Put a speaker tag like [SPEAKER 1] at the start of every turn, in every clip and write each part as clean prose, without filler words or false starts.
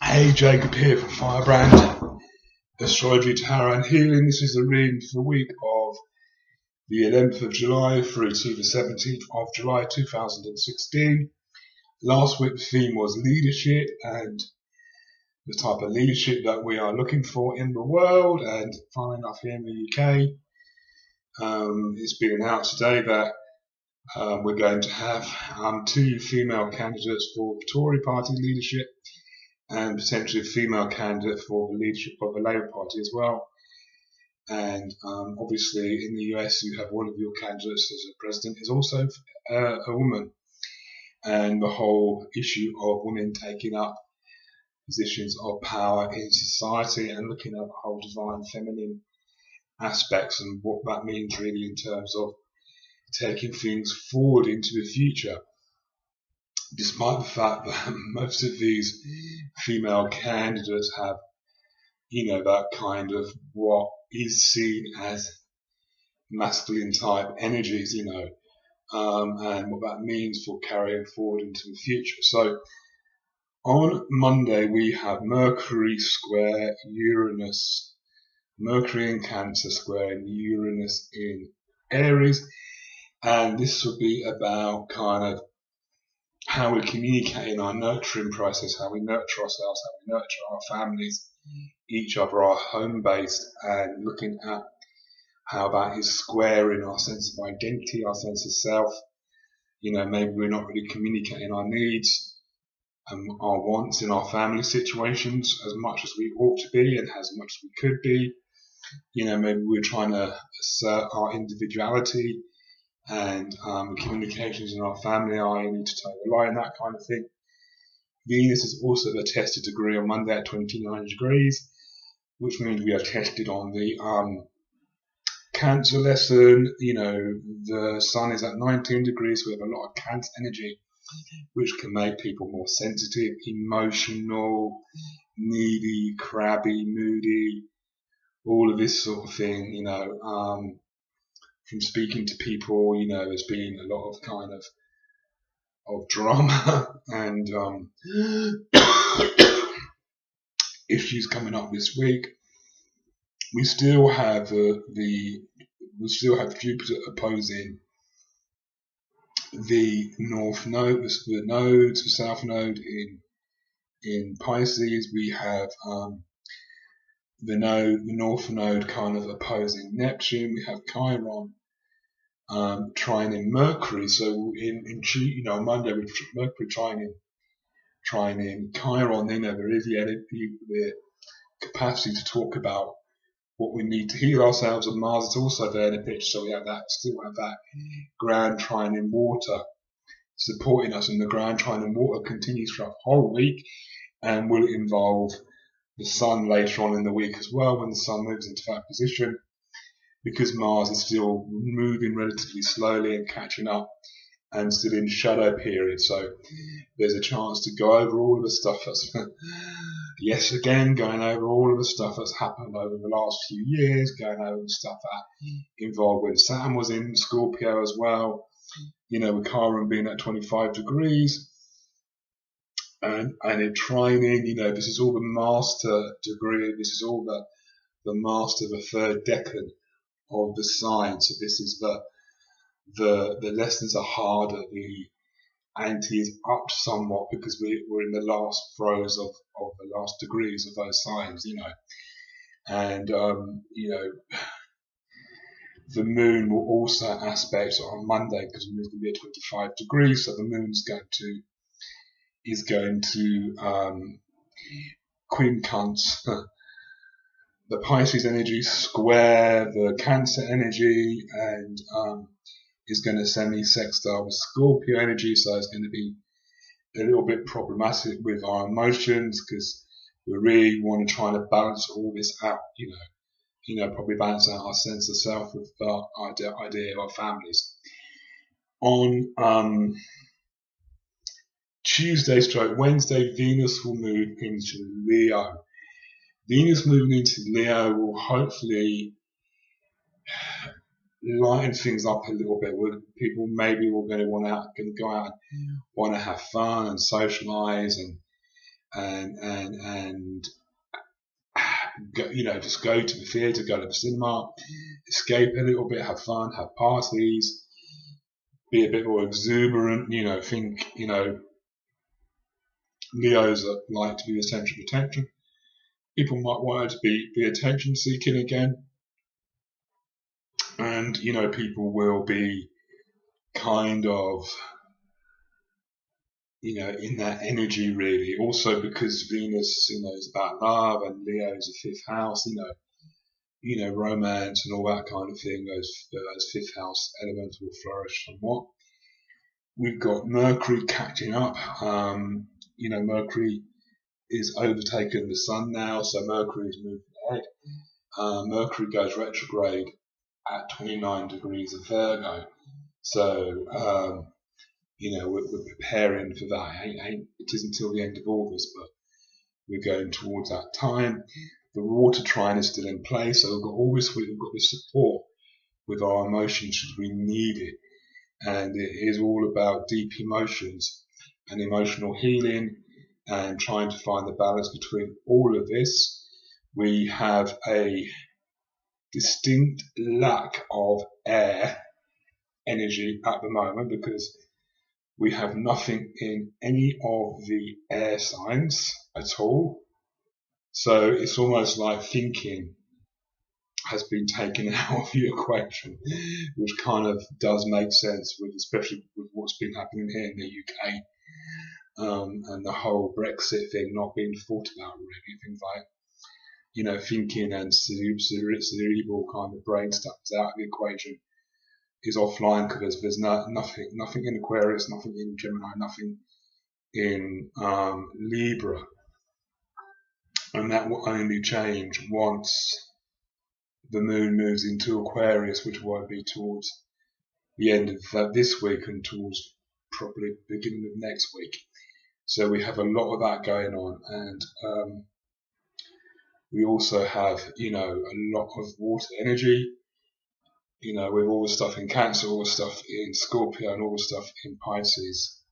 [SPEAKER 1] Hey, Jacob here from Firebrand, Astrology, Tarot and Healing. This is the reading for the week of the 11th of July through to the 17th of July 2016. Last week the theme was leadership and the type of leadership that we are looking for in the world, and funnily enough here in the UK, it's been announced today that we're going to have two female candidates for the Tory party leadership and potentially a female candidate for the leadership of the Labour Party as well. And obviously in the US you have one of your candidates as a president is also a woman, and the whole issue of women taking up positions of power in society and looking at the whole divine feminine aspects and what that means really in terms of taking things forward into the future. Despite the fact that most of these female candidates have, that kind of what is seen as masculine type energies, and what that means for carrying forward into the future. So on Monday we have Mercury square Uranus, Mercury in Cancer square Uranus in Aries, and this will be about kind of how we communicate in our nurturing process, how we nurture ourselves, how we nurture our families, each other, our home based, and looking at how that is squaring our sense of identity, our sense of self. Maybe we're not really communicating our needs and our wants in our family situations as much as we ought to be and as much as we could be. Maybe we're trying to assert our individuality and the communications in our family are you need to toe the line, that kind of thing. Venus is also at a tested degree on Monday at 29 degrees, which means we are tested on the Cancer lesson. The Sun is at 19 degrees, so we have a lot of Cancer energy, which can make people more sensitive, emotional, needy, crabby, moody, all of this sort of thing, from speaking to people, there's been a lot of kind of drama and issues coming up this week. We still have Jupiter opposing the North Node, the South Node in Pisces. We have the North Node kind of opposing Neptune. We have Chiron trining Mercury. So on Monday with Mercury trining Chiron, there is the capacity to talk about what we need to heal ourselves, and Mars is also there in the picture. So we have that grand trine in water supporting us, and the grand trine in water continues throughout the whole week and will involve the Sun later on in the week as well, when the Sun moves into that position, because Mars is still moving relatively slowly and catching up and still in shadow period. So there's a chance to go over all of the stuff that's going over all of the stuff that's happened over the last few years, going over the stuff that involved when Saturn was in Scorpio as well, with Chiron being at 25 degrees. And in trining, this is all the master degree. This is all the master, the third decan of the sign. So this is the lessons are harder. The ante is up somewhat because we're in the last throes of the last degrees of those signs, And the moon will also aspect on Monday because the moon's going to be at 25 degrees. So the moon's going to quincunx the Pisces energy, square the Cancer energy, and is going to semi-sextile with Scorpio energy. So it's going to be a little bit problematic with our emotions because we really want to try to balance all this out, probably balance out our sense of self with our idea of our families. On Tuesday/Wednesday, Venus will move into Leo. Venus moving into Leo will hopefully lighten things up a little bit. People maybe will go out and want to have fun and socialise and go, just go to the theatre, go to the cinema, escape a little bit, have fun, have parties, be a bit more exuberant, think, Leos that like to be the centre of attention. People might want to be attention seeking again. And, people will be kind of, in that energy really. Also because Venus, is about love, and Leo is a fifth house, romance and all that kind of thing. Those fifth house elements will flourish somewhat. We've got Mercury catching up. Mercury is overtaken the Sun now, so Mercury is moving ahead. Mercury goes retrograde at 29 degrees of Virgo. So, we're preparing for that. It isn't until the end of August, but we're going towards that time. The water trine is still in place, so we've got this support with our emotions should we need it. And it is all about deep emotions and emotional healing and trying to find the balance between all of this. We have a distinct lack of air energy at the moment because we have nothing in any of the air signs at all. So it's almost like thinking has been taken out of the equation, which kind of does make sense, especially with what's been happening here in the UK, and the whole Brexit thing not being thought about really. Things like, thinking and cerebral kind of brain stuff is out of the equation, is offline because there's nothing in Aquarius, nothing in Gemini, nothing in Libra, and that will only change once the moon moves into Aquarius, which won't be towards the end of this week and towards probably the beginning of next week. So we have a lot of that going on, and we also have, a lot of water energy, with all the stuff in Cancer, all the stuff in Scorpio, and all the stuff in Pisces.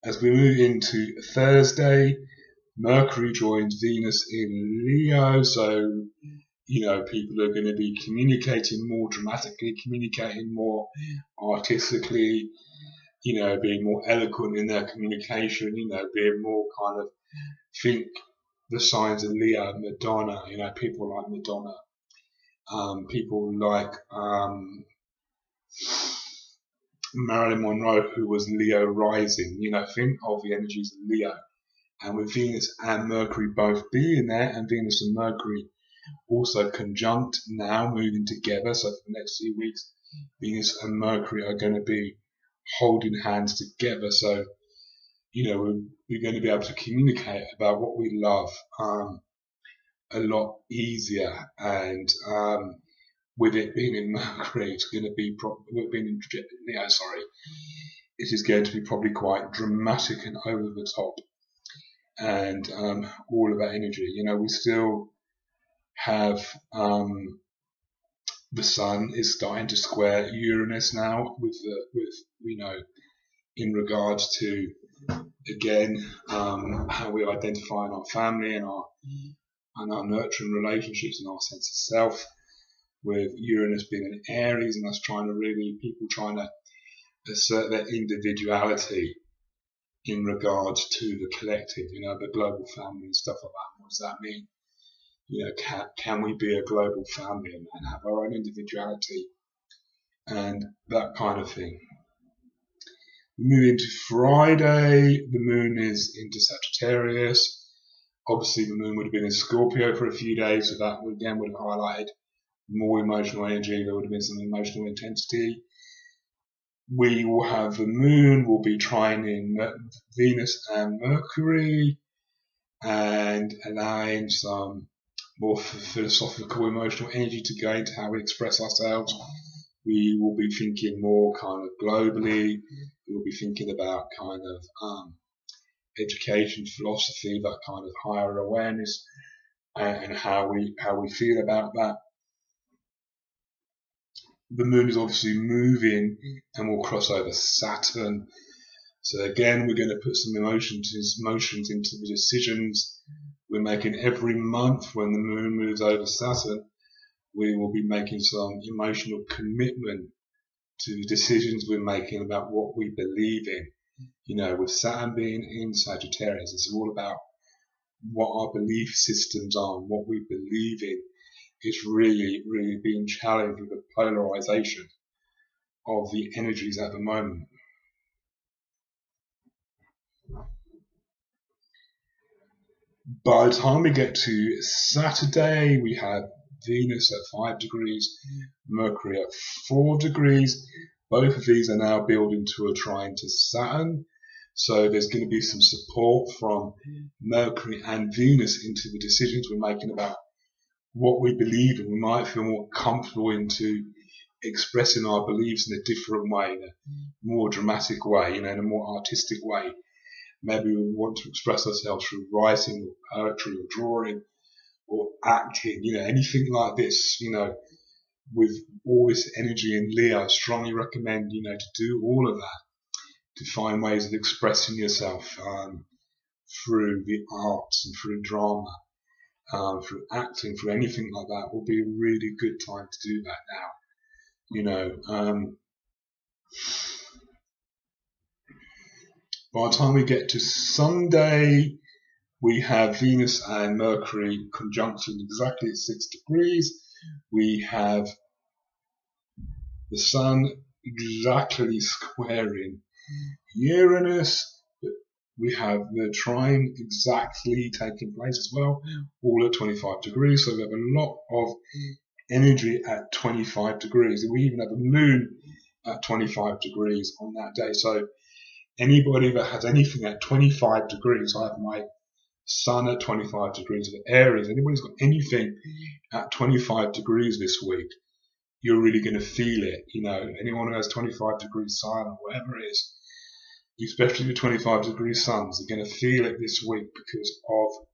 [SPEAKER 1] As we move into Thursday, Mercury joins Venus in Leo, so people are going to be communicating more dramatically, communicating more artistically, being more eloquent in their communication, being more kind of, think the signs of Leo, Madonna, people like Madonna, people like Marilyn Monroe, who was Leo rising, think of the energies of Leo. And with Venus and Mercury both being there, and Venus and Mercury also conjunct now, moving together, so for the next few weeks Venus and Mercury are going to be holding hands together, so we're going to be able to communicate about what we love a lot easier, and with it being in Mercury, it's going to be it is going to be probably quite dramatic and over the top, and all of that energy. We still have the Sun is starting to square Uranus now, with in regards to, again, how we identify in our family and our nurturing relationships and our sense of self, with Uranus being in Aries, and us people trying to assert their individuality in regards to the collective, the global family and stuff like that. What does that mean? Can we be a global family and have our own individuality and that kind of thing? We move into Friday. The moon is into Sagittarius. Obviously, the moon would have been in Scorpio for a few days, so that again would have highlighted more emotional energy. There would have been some emotional intensity. We will have the moon will be trining Venus and Mercury, and allowing some more philosophical, emotional energy to go into how we express ourselves. We will be thinking more kind of globally. We will be thinking about kind of education, philosophy, that kind of higher awareness, and how we feel about that. The moon is obviously moving and will cross over Saturn. So again, we're going to put some emotions into the decisions we're making every month. When the moon moves over Saturn, we will be making some emotional commitment to the decisions we're making about what we believe in. You know, with Saturn being in Sagittarius, it's all about what our belief systems are and what we believe in. It's really, really being challenged with the polarization of the energies at the moment. By the time we get to Saturday, we have Venus at 5 degrees, Mercury at 4 degrees. Both of these are now building to a trine to Saturn. So there's going to be some support from Mercury and Venus into the decisions we're making about what we believe in. We might feel more comfortable into expressing our beliefs in a different way, in a more dramatic way, you know, in a more artistic way. Maybe we want to express ourselves through writing or poetry or drawing or acting, you know, anything like this, you know, with all this energy in Leo. I strongly recommend, you know, to do all of that, to find ways of expressing yourself through the arts and through drama, through acting, through anything like that. Will be a really good time to do that now, you know. By the time we get to Sunday, we have Venus and Mercury conjunction exactly at 6 degrees. We have the Sun exactly squaring Uranus. We have the trine exactly taking place as well, all at 25 degrees. So we have a lot of energy at 25 degrees. We even have a moon at 25 degrees on that day. So anybody that has anything at 25 degrees, I have my Sun at 25 degrees of Aries. Anybody's got anything at 25 degrees this week, you're really going to feel it. You know, anyone who has 25 degrees Sun or whatever it is, especially the 25 degree Suns, are going to feel it this week because of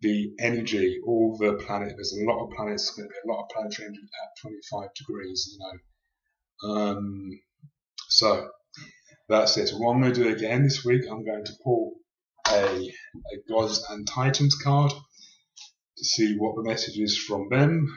[SPEAKER 1] the energy, all the planet. There's a lot of planets, going to be a lot of planetary energy at 25 degrees, you know. So that's it. What I'm going to do again this week, I'm going to pull a Gods and Titans card to see what the message is from them.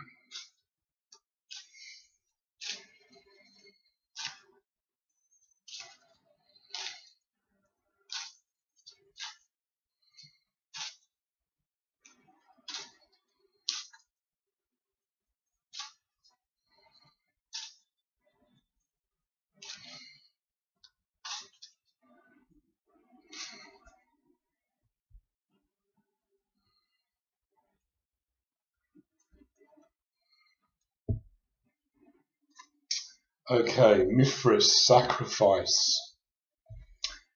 [SPEAKER 1] Okay, Mithras, sacrifice.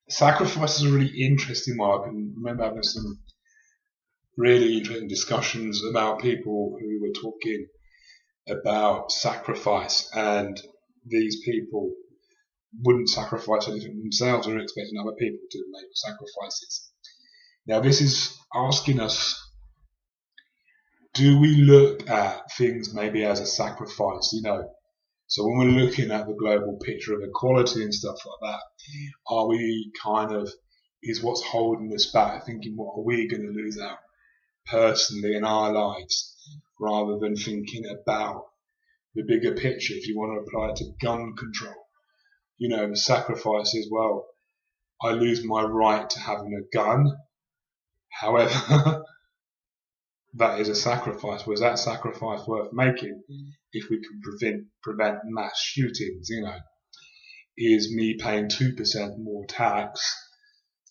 [SPEAKER 1] Sacrifice is a really interesting one. I can remember having some really interesting discussions about people who were talking about sacrifice, and these people wouldn't sacrifice anything themselves or expecting other people to make sacrifices. Now this is asking us, do we look at things maybe as a sacrifice, you know? So when we're looking at the global picture of equality and stuff like that, are we kind of, is what's holding us back thinking what are we going to lose out personally in our lives, rather than thinking about the bigger picture? If you want to apply it to gun control, you know, the sacrifice is, well, I lose my right to having a gun. However, that is a sacrifice. Was that sacrifice worth making if we can prevent mass shootings, you know? Is me paying 2% more tax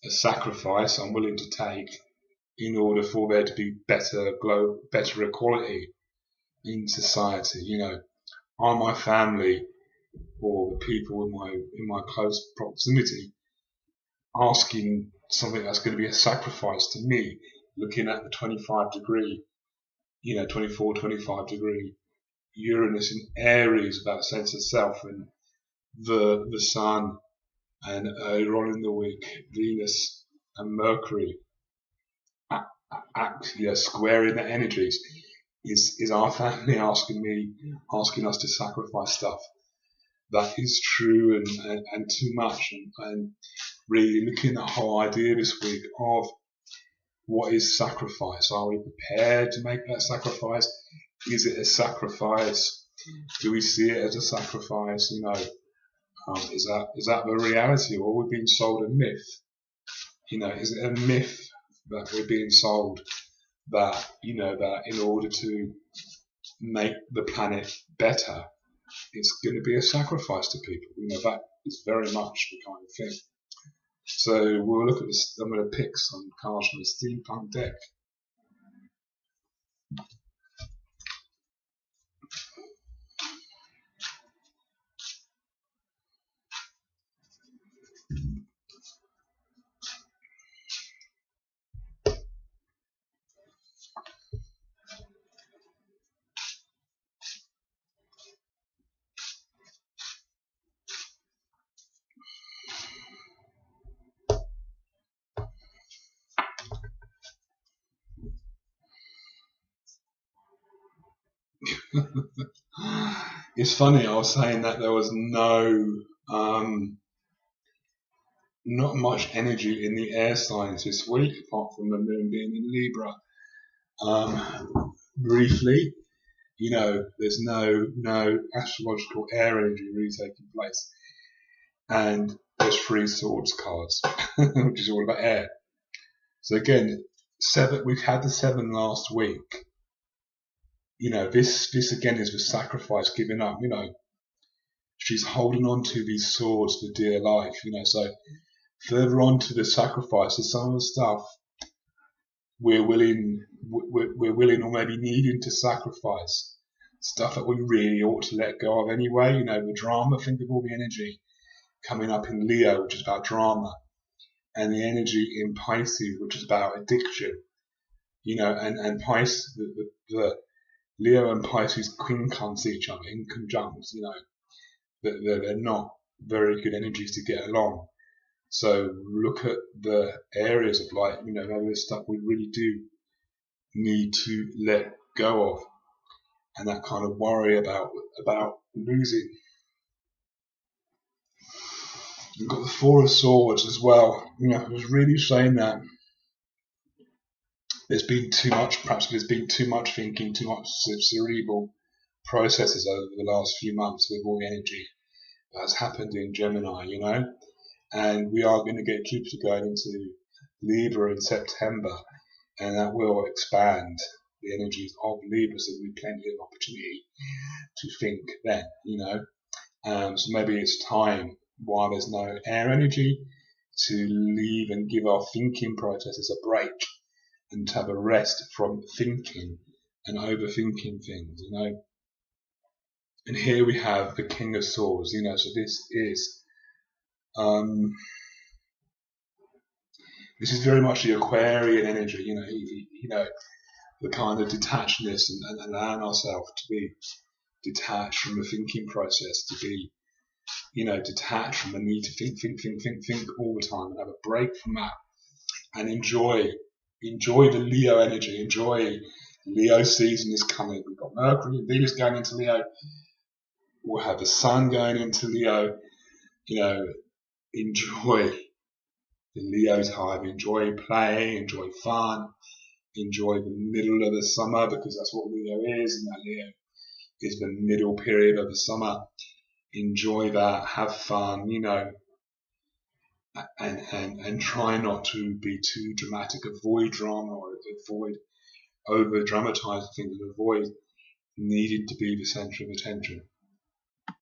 [SPEAKER 1] a sacrifice I'm willing to take in order for there to be better equality in society? You know, are my family or the people in my close proximity asking something that's going to be a sacrifice to me, looking at the 25 degree, you know, 24, 25 degree Uranus in Aries, about sense of self, and the Sun, and earlier on in the week, Venus and Mercury actually squaring the energies. Is our family asking us to sacrifice stuff that is true and too much, and really looking at the whole idea this week of what is sacrifice. Are we prepared to make that sacrifice? Is it a sacrifice? Do we see it as a sacrifice? Is that the reality, or we're being sold a myth? Is it a myth that we're being sold that that in order to make the planet better, it's going to be a sacrifice to people? That is very much the kind of thing. So we'll look at this. I'm going to pick some cards from the steampunk deck. It's funny, I was saying that there was not much energy in the air signs this week, apart from the moon being in Libra. Briefly, there's no astrological air energy really taking place. And there's 3 swords cards, which is all about air. So again, we've had the 7 last week. This again is the sacrifice, giving up. She's holding on to these swords for dear life. So further on to the sacrifice is some of the stuff we're willing or maybe needing to sacrifice. Stuff that we really ought to let go of anyway. The drama. Think of all the energy coming up in Leo, which is about drama, and the energy in Pisces, which is about addiction. And Pisces, the Leo and Pisces quincunx each other in conjunct. They're not very good energies to get along. So look at the areas of life, maybe the stuff we really do need to let go of, and that kind of worry about losing. You've got the 4 of Swords as well. I was really saying that there's been too much thinking, too much cerebral processes over the last few months with all the energy that has happened in Gemini, and we are going to get Jupiter going into Libra in September, and that will expand the energies of Libra, so there'll be plenty of opportunity to think then, so maybe it's time, while there's no air energy, to leave and give our thinking processes a break, and to have a rest from thinking and overthinking things, And here we have the King of Swords, so this is very much the Aquarian energy, the kind of detachedness and allowing ourselves to be detached from the thinking process, to be, detached from the need to think all the time, and have a break from that, and enjoy the Leo energy, enjoy Leo season is coming. We've got Mercury and Venus going into Leo. We'll have the Sun going into Leo. Enjoy the Leo time. Enjoy play. Enjoy fun. Enjoy the middle of the summer, because that's what Leo is, and that Leo is the middle period of the summer. Enjoy that. Have fun. And try not to be too dramatic. Avoid drama, or avoid over dramatizing things, and avoid needing to be the center of attention.